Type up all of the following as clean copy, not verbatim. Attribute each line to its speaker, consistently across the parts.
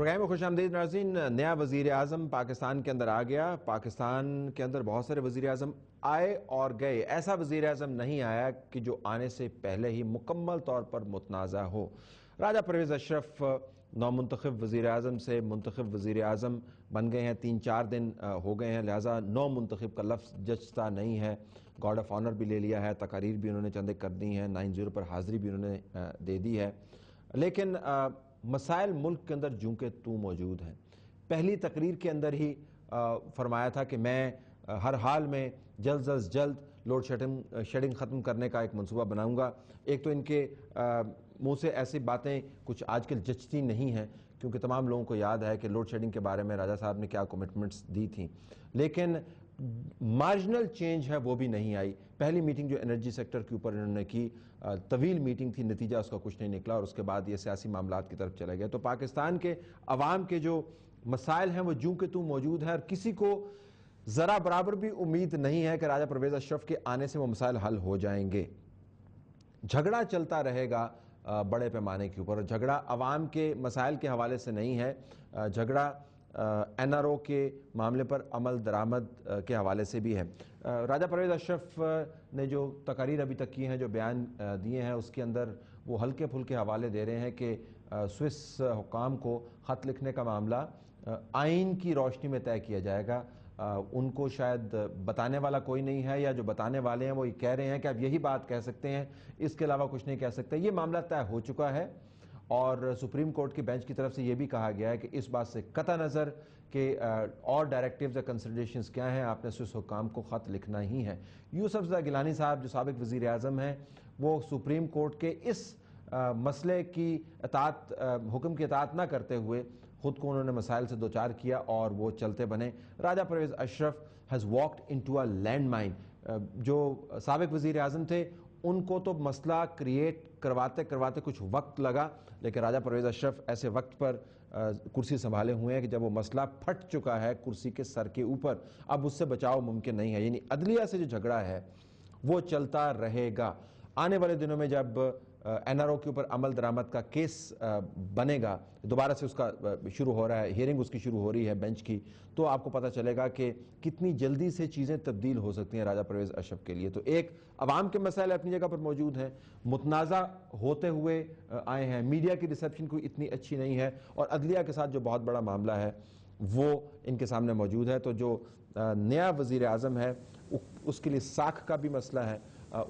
Speaker 1: Programme میں خوش آمدید ناظرین۔ نیا وزیر اعظم پاکستان کے اندر آ گیا۔ پاکستان کے اندر بہت سارے وزیر اعظم آئے اور گئے، ایسا وزیر اعظم نہیں آیا کہ جو آنے سے پہلے ہی مکمل طور پر متنازع ہو۔ راجہ پرویز اشرف نومنتخب وزیر اعظم سے منتخب وزیر اعظم بن گئے ہیں، 3-4 دن ہو گئے ہیں، لہٰذا نو منتخب کا لفظ جچتا نہیں ہے۔ گارڈ آف آنر بھی لے لیا ہے، تقاریر بھی انہوں نے چندے کر دی ہیں، 9-0 پر حاضری بھی انہوں نے دے دی ہے، لیکن مسائل ملک کے اندر جوں کہ تو موجود ہیں۔ پہلی تقریر کے اندر ہی فرمایا تھا کہ میں ہر حال میں جلد از جلد لوڈ شیڈنگ ختم کرنے کا ایک منصوبہ بناؤں گا۔ ایک تو ان کے منہ سے ایسی باتیں کچھ آج کل جچتی نہیں ہیں، کیونکہ تمام لوگوں کو یاد ہے کہ لوڈ شیڈنگ کے بارے میں راجہ صاحب نے کیا کمٹمنٹس دی تھیں، لیکن مارجنل چینج ہے وہ بھی نہیں آئی۔ پہلی میٹنگ جو انرجی سیکٹر کے اوپر انہوں نے کی، طویل میٹنگ تھی، نتیجہ اس کا کچھ نہیں نکلا، اور اس کے بعد یہ سیاسی معاملات کی طرف چلے گئے۔ تو پاکستان کے عوام کے جو مسائل ہیں وہ جوں کہ تو موجود ہیں، اور کسی کو ذرا برابر بھی امید نہیں ہے کہ راجہ پرویز اشرف کے آنے سے وہ مسائل حل ہو جائیں گے۔ جھگڑا چلتا رہے گا بڑے پیمانے کے اوپر، جھگڑا عوام کے مسائل کے حوالے سے نہیں ہے، جھگڑا این آر او کے معاملے پر عمل درآمد کے حوالے سے بھی ہے۔ راجہ پرویز اشرف نے جو تقاریر ابھی تک کی ہیں، جو بیان دیے ہیں، اس کے اندر وہ ہلکے پھلکے حوالے دے رہے ہیں کہ سوئس حکام کو خط لکھنے کا معاملہ آئین کی روشنی میں طے کیا جائے گا۔ ان کو شاید بتانے والا کوئی نہیں ہے، یا جو بتانے والے ہیں وہ یہ کہہ رہے ہیں کہ آپ یہی بات کہہ سکتے ہیں، اس کے علاوہ کچھ نہیں کہہ سکتے۔ یہ معاملہ طے ہو چکا ہے، اور سپریم کورٹ کی بینچ کی طرف سے یہ بھی کہا گیا ہے کہ اس بات سے قطع نظر کہ اور ڈائریکٹیوز یا کنسیڈریشنز کیا ہیں، آپ نے سوئس حکام کو خط لکھنا ہی ہے۔ یوسف زئی گیلانی صاحب جو سابق وزیر اعظم ہیں، وہ سپریم کورٹ کے اس مسئلے کی اطاعت، حکم کی اطاعت نہ کرتے ہوئے خود کو انہوں نے مسائل سے دوچار کیا اور وہ چلتے بنے۔ Raja Pervaiz Ashraf has walked into a land mine. جو سابق وزیر اعظم تھے ان کو تو مسئلہ کریٹ کرواتے کچھ وقت لگا، لیکن راجہ پرویز اشرف ایسے وقت پر کرسی سنبھالے ہوئے ہیں کہ جب وہ مسئلہ پھٹ چکا ہے کرسی کے سر کے اوپر، اب اس سے بچاؤ ممکن نہیں ہے۔ یعنی عدلیہ سے جو جھگڑا ہے وہ چلتا رہے گا۔ آنے والے دنوں میں جب این آر او کے اوپر عمل درآمد کا کیس بنے گا، دوبارہ سے اس کا شروع ہو رہا ہے، ہیئرنگ اس کی شروع ہو رہی ہے بینچ کی، تو آپ کو پتہ چلے گا کہ کتنی جلدی سے چیزیں تبدیل ہو سکتی ہیں راجہ پرویز اشرف کے لیے۔ تو ایک، عوام کے مسائل اپنی جگہ پر موجود ہیں، متنازع ہوتے ہوئے آئے ہیں، میڈیا کی ریسیپشن کوئی اتنی اچھی نہیں ہے، اور عدلیہ کے ساتھ جو بہت بڑا معاملہ ہے وہ ان کے سامنے موجود ہے۔ تو جو نیا وزیر اعظم ہے اس کے لیے ساکھ کا بھی مسئلہ ہے،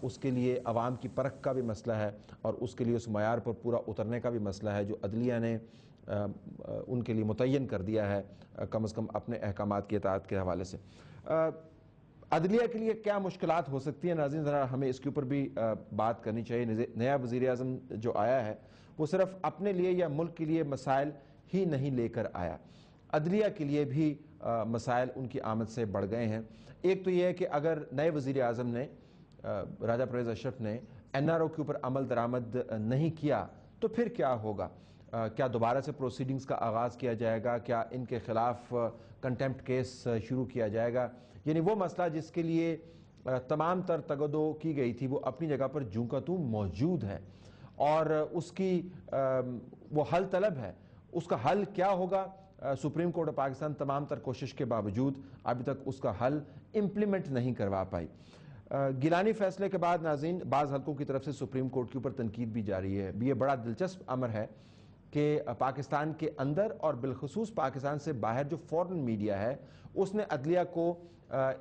Speaker 1: اس کے لیے عوام کی پرکھ کا بھی مسئلہ ہے، اور اس کے لیے اس معیار پر پورا اترنے کا بھی مسئلہ ہے جو عدلیہ نے ان کے لیے متعین کر دیا ہے، کم از کم اپنے احکامات کی اطاعت کے حوالے سے۔ عدلیہ کے لیے کیا مشکلات ہو سکتی ہیں ناظرین، ذرا ہمیں اس کے اوپر بھی بات کرنی چاہیے۔ نیا وزیر اعظم جو آیا ہے وہ صرف اپنے لیے یا ملک کے لیے مسائل ہی نہیں لے کر آیا، عدلیہ کے لیے بھی مسائل ان کی آمد سے بڑھ گئے ہیں۔ ایک تو یہ ہے کہ اگر نئے وزیر اعظم نے، راجہ پرویز اشرف نے، این آر او کے اوپر عمل درآمد نہیں کیا تو پھر کیا ہوگا؟ کیا دوبارہ سے پروسیڈنگز کا آغاز کیا جائے گا؟ کیا ان کے خلاف کنٹیمپٹ کیس شروع کیا جائے گا؟ یعنی وہ مسئلہ جس کے لیے تمام تر تگدو کی گئی تھی وہ اپنی جگہ پر جوں کا توں موجود ہے، اور اس کی وہ حل طلب ہے۔ اس کا حل کیا ہوگا؟ سپریم کورٹ آف پاکستان تمام تر کوشش کے باوجود ابھی تک اس کا حل امپلیمنٹ نہیں کروا پائی۔ گیلانی فیصلے کے بعد ناظرین بعض حلقوں کی طرف سے سپریم کورٹ کے اوپر تنقید بھی جاری ہے۔ یہ بڑا دلچسپ امر ہے کہ پاکستان کے اندر اور بالخصوص پاکستان سے باہر جو فورن میڈیا ہے اس نے عدلیہ کو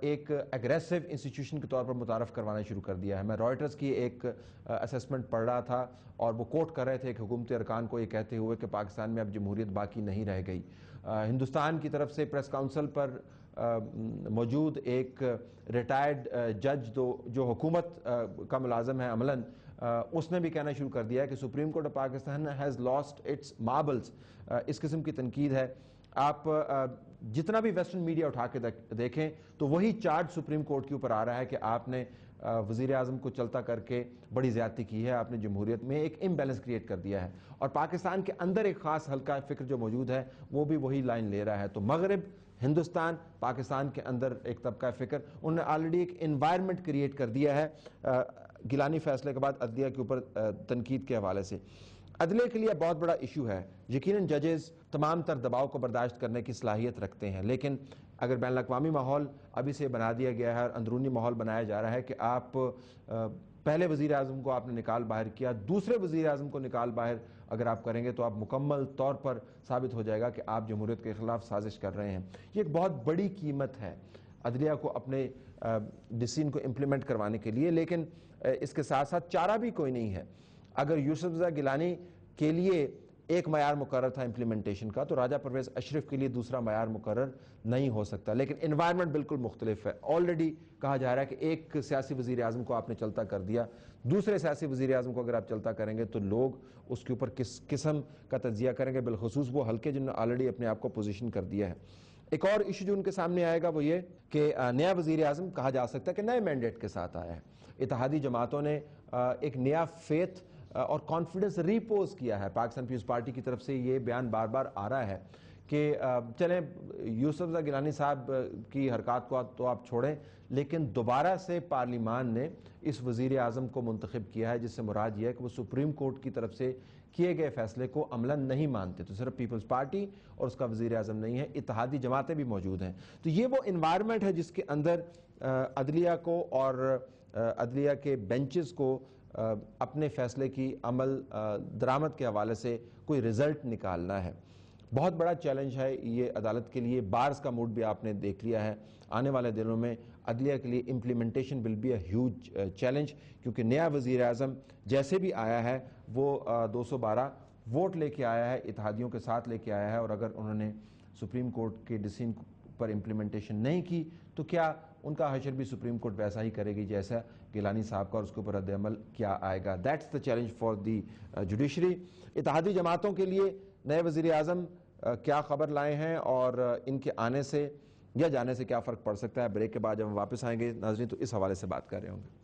Speaker 1: ایک ایگریسو انسٹیٹیوشن کے طور پر متعارف کروانا شروع کر دیا ہے۔ میں رائٹرز کی ایک اسیسمنٹ پڑھ رہا تھا اور وہ کوٹ کر رہے تھے ایک حکومتی ارکان کو یہ کہتے ہوئے کہ پاکستان میں اب جمہوریت باقی نہیں رہ گئی۔ ہندوستان کی طرف سے پریس کاؤنسل پر موجود ایک ریٹائرڈ جج جو حکومت کا ملازم ہے عملاً، اس نے بھی کہنا شروع کر دیا ہے کہ Supreme Court of Pakistan has lost its marbles. اس قسم کی تنقید ہے۔ آپ جتنا بھی ویسٹرن میڈیا اٹھا کے دیکھیں تو وہی چارج سپریم کورٹ کے اوپر آ رہا ہے کہ آپ نے وزیر اعظم کو چلتا کر کے بڑی زیادتی کی ہے، آپ نے جمہوریت میں ایک امبیلنس کریٹ کر دیا ہے، اور پاکستان کے اندر ایک خاص حلقہ فکر جو موجود ہے وہ بھی وہی لائن لے رہا ہے۔ تو مغرب، ہندوستان، پاکستان کے اندر ایک طبقہ فکر، انہوں نے آلریڈی ایک انوائرمنٹ کریٹ کر دیا ہے گیلانی فیصلے کے بعد عدلیہ کے اوپر تنقید کے حوالے سے۔ عدلیہ کے لیے بہت بڑا ایشو ہے. یقیناً ججز تمام تر دباؤ کو برداشت کرنے کی صلاحیت رکھتے ہیں، لیکن اگر بین الاقوامی ماحول ابھی سے بنا دیا گیا ہے اور اندرونی ماحول بنایا جا رہا ہے کہ آپ پہلے وزیر اعظم کو آپ نے نکال باہر کیا، دوسرے وزیر اعظم کو نکال باہر اگر آپ کریں گے تو آپ مکمل طور پر ثابت ہو جائے گا کہ آپ جمہوریت کے خلاف سازش کر رہے ہیں. یہ ایک بہت بڑی قیمت ہے عدلیہ کو اپنے ڈسیزن کو امپلیمنٹ کروانے کے لیے، لیکن اس کے ساتھ ساتھ چارہ بھی کوئی نہیں ہے. اگر یوسف رضا گیلانی کے لیے ایک معیار مقرر تھا امپلیمنٹیشن کا، تو راجہ پرویز اشرف کے لیے دوسرا معیار مقرر نہیں ہو سکتا. لیکن انوائرمنٹ بالکل مختلف ہے. آلریڈی کہا جا رہا ہے کہ ایک سیاسی وزیر اعظم کو آپ نے چلتا کر دیا، دوسرے سیاسی وزیر اعظم کو اگر آپ چلتا کریں گے تو لوگ اس کے اوپر کس قسم کا تجزیہ کریں گے، بالخصوص وہ حلقے جنہوں نے آلریڈی اپنے آپ کو پوزیشن کر دیا ہے. ایک اور ایشو جو ان کے سامنے آئے گا وہ یہ کہ نیا وزیر اعظم کہا جا سکتا ہے کہ نئے مینڈیٹ کے ساتھ آیا ہے. اتحادی جماعتوں نے ایک نیا فیتھ اور کانفیڈنس ریپوز کیا ہے. پاکستان پیپلز پارٹی کی طرف سے یہ بیان بار بار آ رہا ہے کہ چلیں یوسف رضا گیلانی صاحب کی حرکات کو تو آپ چھوڑیں، لیکن دوبارہ سے پارلیمان نے اس وزیر اعظم کو منتخب کیا ہے، جس سے مراد یہ ہے کہ وہ سپریم کورٹ کی طرف سے کیے گئے فیصلے کو عملاً نہیں مانتے. تو صرف پیپلز پارٹی اور اس کا وزیر اعظم نہیں ہے، اتحادی جماعتیں بھی موجود ہیں. تو یہ وہ انوائرمنٹ ہے جس کے اندر عدلیہ کو اور عدلیہ کے بینچز کو اپنے فیصلے کی عمل درآمد کے حوالے سے کوئی رزلٹ نکالنا ہے. بہت بڑا چیلنج ہے یہ عدالت کے لیے. بارز کا موڈ بھی آپ نے دیکھ لیا ہے. آنے والے دنوں میں عدلیہ کے لیے implementation will be a huge challenge, کیونکہ نیا وزیر اعظم جیسے بھی آیا ہے وہ 212 ووٹ لے کے آیا ہے، اتحادیوں کے ساتھ لے کے آیا ہے، اور اگر انہوں نے سپریم کورٹ کے ڈیسیژن پر امپلیمنٹیشن نہیں کی تو کیا ان کا حشر بھی سپریم کورٹ ویسا ہی کرے گی جیسا گیلانی صاحب کا، اور اس کے اوپر رد عمل کیا آئے گا. That's the challenge for the judiciary. اتحادی جماعتوں کے لیے نئے وزیر اعظم کیا خبر لائے ہیں اور ان کے آنے سے یا جانے سے کیا فرق پڑ سکتا ہے؟ بریک کے بعد جب ہم واپس آئیں گے ناظرین تو اس حوالے سے بات کر رہے ہوں گے.